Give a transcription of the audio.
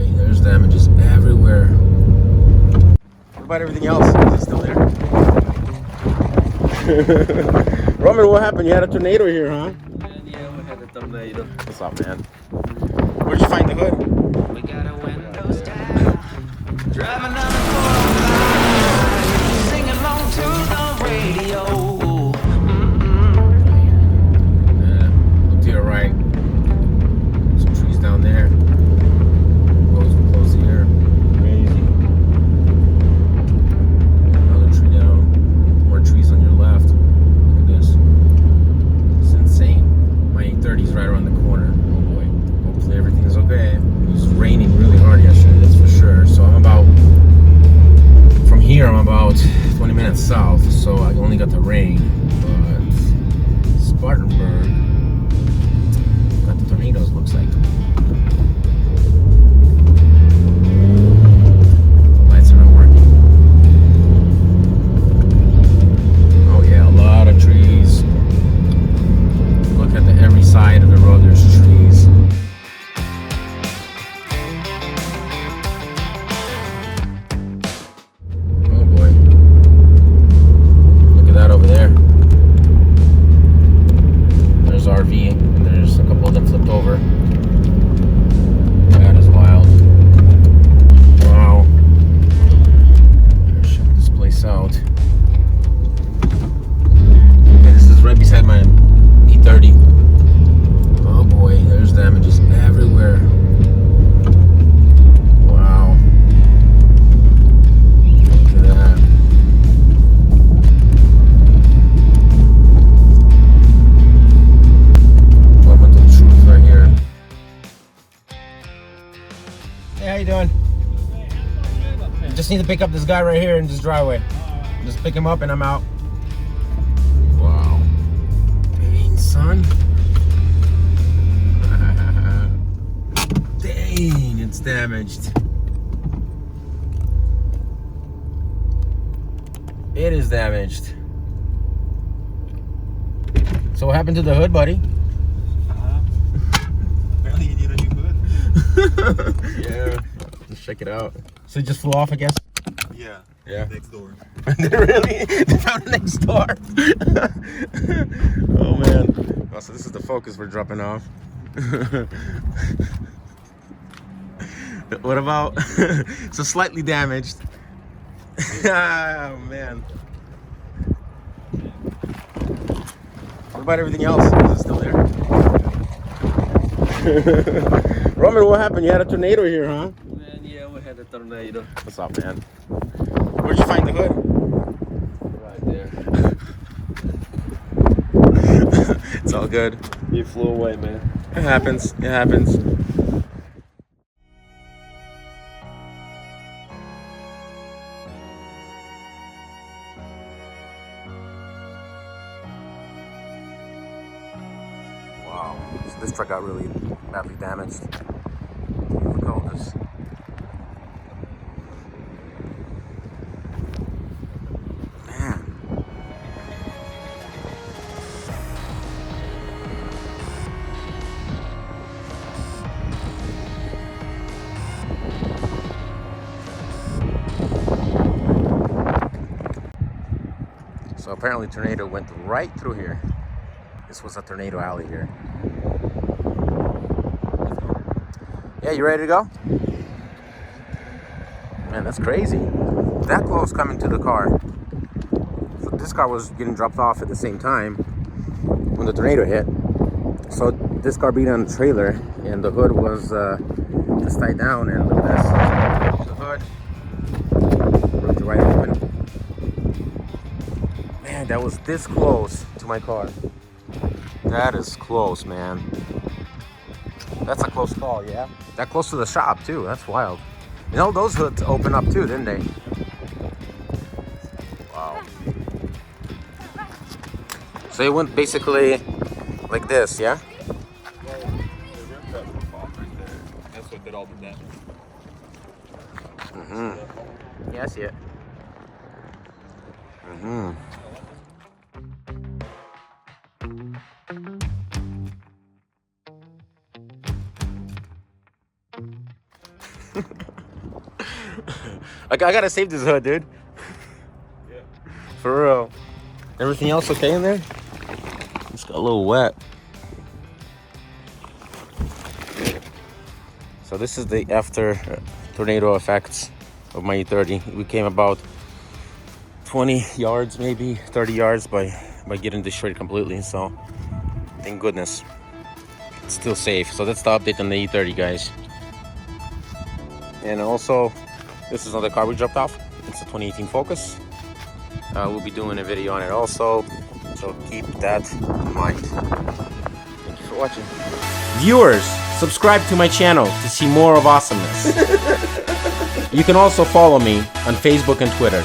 boy, there's damages everywhere. What about everything else? Is it still there? Roman, what happened? You had a tornado here, huh? Yeah, we had a tornado. What's up, man? Where'd you find the hood? We got our windows down. Driving down the 405. Sing along to the radio. Look to your right. Some trees down there. Roads were closed here. Crazy. Another tree down. More trees on your left. Look at this. It's insane. My E30's right around the corner. Oh boy. Hopefully everything's okay. It was raining really hard yesterday, that's for sure. So from here I'm about 20 minutes south, so I only got the rain. But Spartanburg got the tornadoes, looks like. The lights are not working. Oh yeah, a lot of trees. Look at every side of the road, there's trees. Oh boy. Look at that over there. There's RV, and there's a couple of them flipped over. That is wild. Wow. Check this place out. Okay, this is right beside my E30. Oh boy, there's damages everywhere. Wow. Look at that. Moment of truth right here. Hey, how you doing? I just need to pick up this guy right here in this driveway. Just pick him up and I'm out. Wow. Dang, son. Dang, it's damaged. It is damaged. So what happened to the hood, buddy? Apparently you need a new hood. Yeah, just check it out. So it just flew off, I guess? Yeah. Yeah. Next door. Really? They found it next door. Oh man. Oh, so this is the Focus we're dropping off. What about so slightly damaged? Oh man. What about everything else? Is it still there? Roman, what happened? You had a tornado here, huh? Yeah, we had a tornado. What's up, man? Where'd you find the hood? Right there. It's all good. He flew away, man. It happens. It happens. Wow. So this truck got really badly damaged. Look at all this. Man. So apparently tornado went right through here. This was a tornado alley here. Yeah, you ready to go? Man, that's crazy. That close coming to the car. So this car was getting dropped off at the same time when the tornado hit. So this car being on the trailer and the hood was just tied down, and look at this. The hood ripped right open. Man, that was this close to my car. That is close, man. That's a close call, yeah? That close to the shop, too. That's wild. You know, those hoods open up, too, didn't they? Wow. So it went basically like this, yeah? Well, the rim pad was off right there. That's what did all the damage. Mm-hmm. Yeah, I see it. Mm-hmm. I gotta save this hood, dude. Yeah. For real. Everything else okay in there? It's got a little wet. So this is the after tornado effects of my E30. We came about 20 yards, maybe 30 yards by getting destroyed completely. So thank goodness it's still safe. So that's the update on the E30, guys. And also, this is another car we dropped off. It's a 2018 Focus. We'll be doing a video on it also, so keep that in mind. Thank you for watching. Viewers, subscribe to my channel to see more of awesomeness. You can also follow me on Facebook and Twitter.